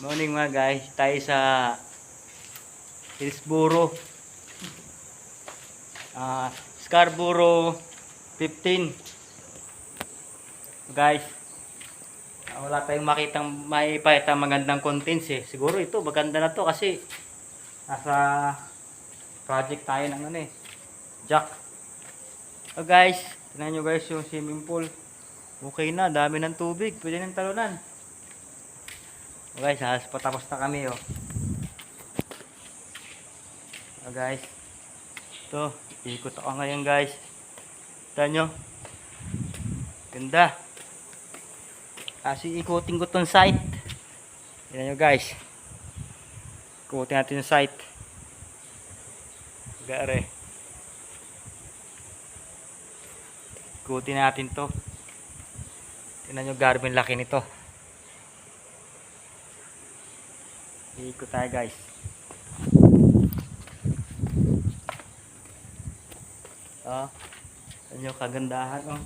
Morning mga guys, tayo sa Hillsboro, Scarborough 15 guys. Wala tayong makitang maipakita magandang contents eh. Siguro ito maganda na to kasi nasa project tayo ng jack. So guys, tingnan nyo guys yung swimming pool. Okay na, dami ng tubig, pwede nang talunan. So guys, halos patapos na kami oh. So guys, ito, ikot ako ngayon guys. Tignan nyo, ganda. Kasi ikutin ko tong site. Tignan nyo guys, ikutin natin yung site. Gare, ikutin natin to. Tignan nyo Garmin, laki nito. Ikot tayo guys. Tignan nyo kagandahan oh.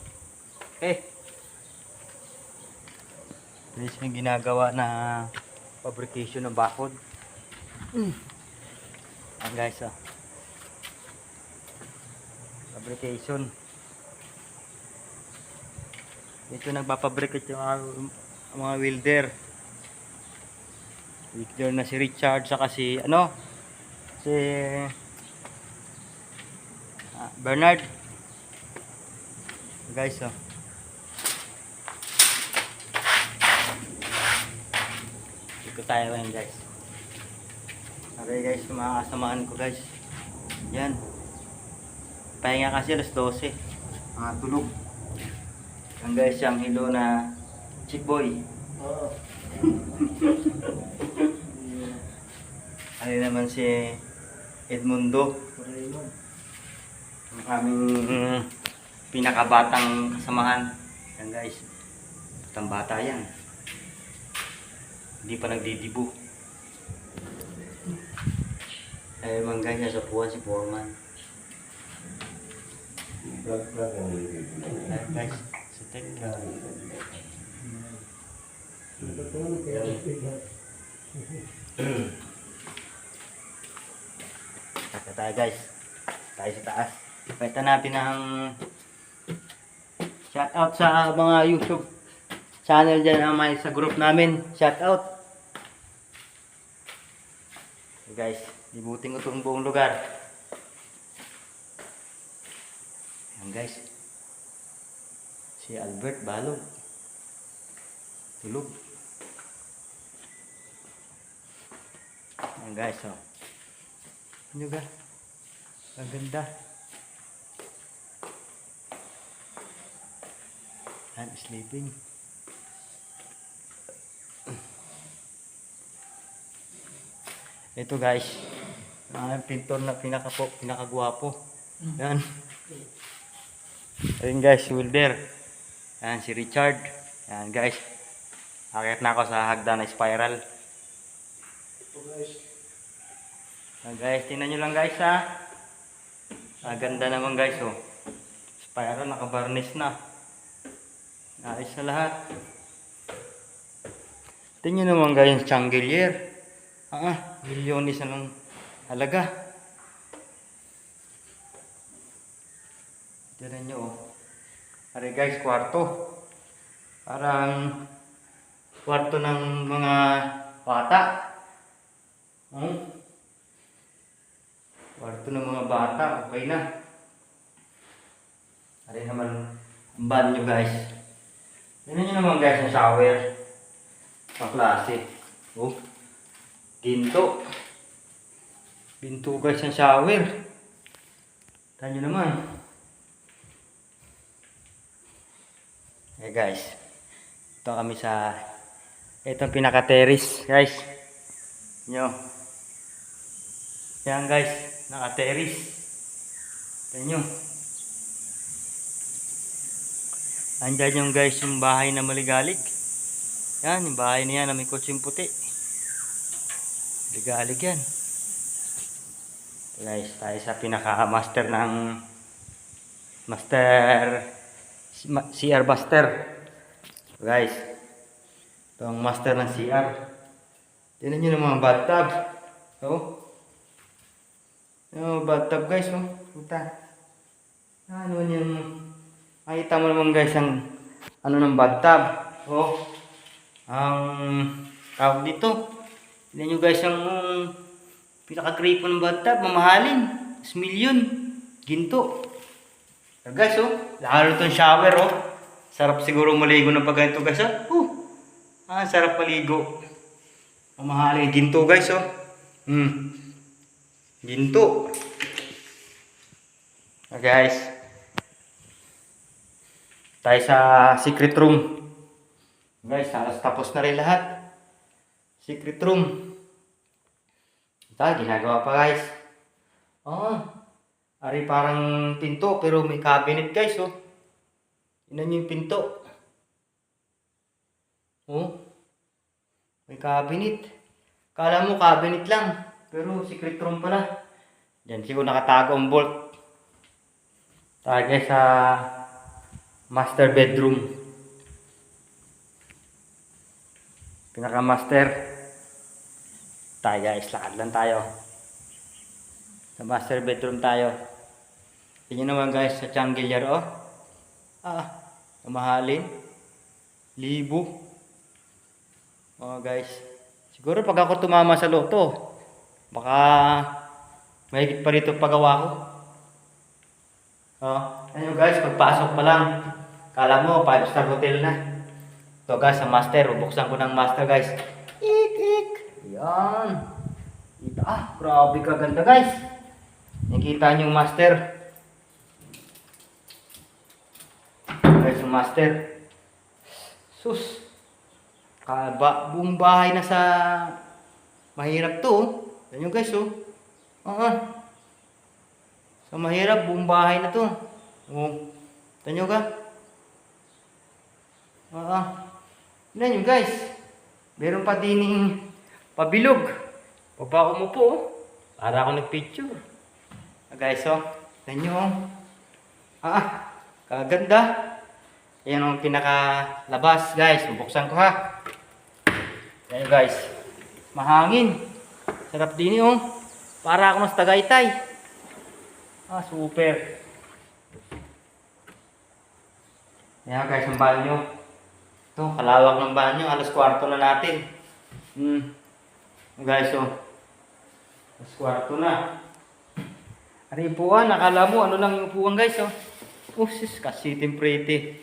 This yung ginagawa na fabrication ng bakod. Ayan guys oh. Fabrication. Ito nagpapabricate yung mga welder. Welder na si Richard saka si si Bernard. Guys oh. Ito tayo ngayon guys. Okay guys, mga kasamahan ko guys. Yan. Pahinga kasi alas 12. Mga tulog. Ang guys, yung hilo na chick boy. Oo. Ano naman si Edmundo. Ang aming pinakabatang kasamahan. Yan guys. Batang bata yan. Hindi pa nagdidibo. Ay man guys, nasa puwan si Foreman. Ayan guys. Kaya tayo guys, tayo sa taas. Pakita natin ang shoutout sa mga YouTube channel dyan na may sa group namin. Shoutout guys, libutin ko itong buong lugar. Ayan guys, si Albert Balog tulog. Ayan guys oh. Ano ga? Ang ganda. I'm sleeping. Ito guys, ang pintor na pinakagwapo. Yan. Ayun guys, si Wilder. Yan, si Richard. Yan guys. Akit na ako sa hagdan na spiral. Yan guys, tingnan nyo lang guys ha. Ang ganda naman guys oh. Spiral, nakabarnish na. Ayos na lahat. Tingnan nyo naman guys yung chandelier. Milyonis na ng halaga. Tignan nyo oh. Ari guys, kwarto. Parang kwarto ng mga bata. Kwarto ng mga bata, okay na. Ari naman ang banyo guys. Tignan nyo naman guys yung shower. Ang klase. Oh. Ginto. Binto guys ang shower. Tignan nyo naman. Guys. Ito kami sa itong pinaka-terrace guys. Nyo. Yan guys. Naka-terrace. Tignan nyo. Andyan yung guys yung bahay na maligalig. Yan. Yung bahay niya na may kutsing puti. Ligalig yan. Guys, tayo sa pinaka-master ng CR Master. Guys, ito ang master ng CR. Tignan nyo ng mga bathtub. Oh. Oh, bathtub guys, oh. Puta. Ano yung... Makita mo naman guys ang... Ano ng bathtub. Oh. Ang... Tawag dito. Tignan nyo guys ang... Pinaka-creep ng bathtub. Mamahalin. 1,000,000. Ginto. So guys, oh. Lalo itong shower, oh. Sarap siguro maligo ng pag ganito guys, oh. Sarap maligo. Mamahalin. Ginto guys, oh. Ginto. Guys. Tayo sa secret room. Guys, halos tapos na rin lahat. Secret room. Ito, ginagawa pa guys. Ari parang pinto pero may cabinet guys, oh. Tingnan yung pinto. Oh. May cabinet. Kala mo cabinet lang. Pero secret room pala. Diyan siguro nakatago ang bolt. Tayo guys sa master bedroom. Pinaka-master. Tayo guys, lakad lang tayo. Sa master bedroom tayo. Tingnan naman guys sa chandelier, oh. Mahalin. Libo. Oh guys. Siguro pag ako tumama sa loto, baka mahigit pa rito pagawa ko. Ayun guys, pagpasok pa lang. Kala mo 5-star hotel na. Ito guys, sa master. Bubuksan ko ng master guys. Ik. Yan. Grabe kaganda guys. Nakita niyo yung master. Guys, yung master. Sus. Buong bahay na sa mahirap to, oh. Yan yung guys, oh. Sa mahirap, buong bahay na to. Oh. Tanyo ka? Yan yung guys. Meron pa dining pabilog. Pag ako mo po, oh. Para ako nagpicture. Guys, oh. Tanyo, oh. Kaganda. Yan ang pinakalabas, guys. Bubuksan ko ha. Ayan guys, mahangin. Sarap din yun. Para ako mas Tagaytay. Super. Ayan guys, ang banyo. Ito, kalawak ng banyo. Alas kwarto na natin. Guys, oh. Alas kwarto na. Ari upuan, nakala mo ano lang yung upuan guys, oh. Sis, kasi pretty.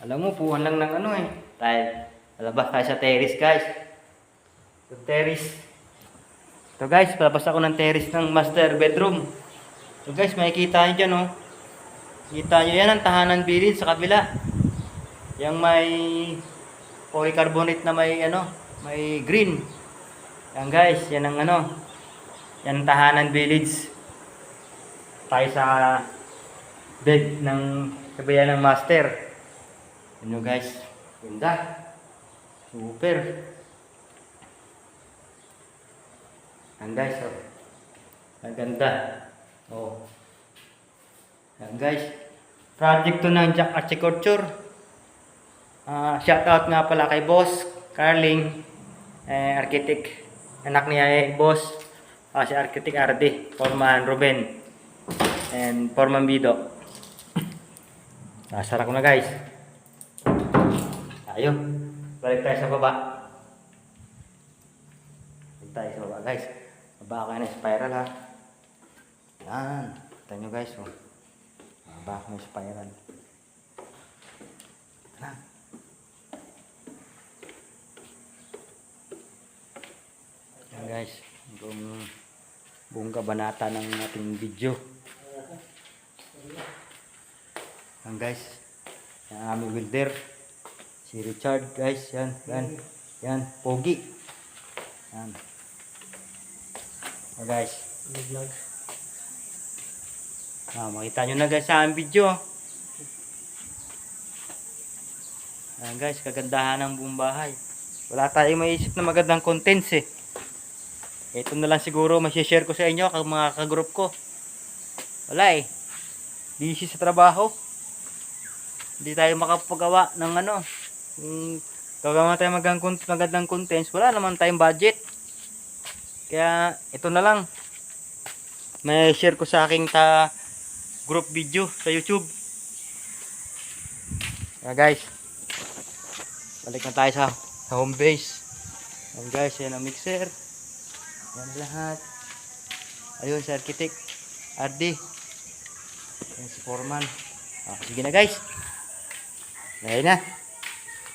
Alam mo, upuan lang ng ano eh. Tayo. Palabas tayo sa terrace guys. Sa terrace. Ito guys, palabas ako ng terrace ng master bedroom. Ito guys, makikita nyo dyan, oh. Kita nyo yan ang tahanan bilid sa kabila. Yang may polycarbonate na may ano, may green. Yan guys, yan ang ano. Yan ang tahanan village. Tayo sa bed ng kabayan ng master. Yan guys. Ganda. Super. Yan guys, oh. Ang ganda. Oh. Yan guys. Project to ng Jack Architecture. Shout out nga pala kay Boss Carling, architect. Anak niya Boss. Si Architect RD, Foreman Ruben, and Foreman Bido. Nasara ko na guys. Tayo. Balik tayo sa baba. Balik tayo sa baba guys. Baba ka na spiral ha. Yan. Kita nyo guys. Oh. Baba ka na spiral. Yan. Yan guys. Buong kabanata ng ating video. Yan guys. Yan ang aming welder. Si Richard guys, yan, pogi. Yan. Guys, vlog. Makita nyo na guys sa aming video. Yan guys, kagandahan ng buong bahay. Wala tayong maisip na magandang contents eh. Ito na lang siguro masishare ko sa inyo mga kagroup ko. Wala eh. Busy sa trabaho. Hindi tayo makapagawa ng ano, Gagawa tayo magandang contents, wala naman tayong budget. Kaya ito na lang. May share ko sa aking group video sa YouTube. Kaya guys, balik na tayo sa home base. Yan guys, yan ang mixer. Yan lahat. Ayun si architect RD. Yan si foreman. Sige na guys. Ayan na.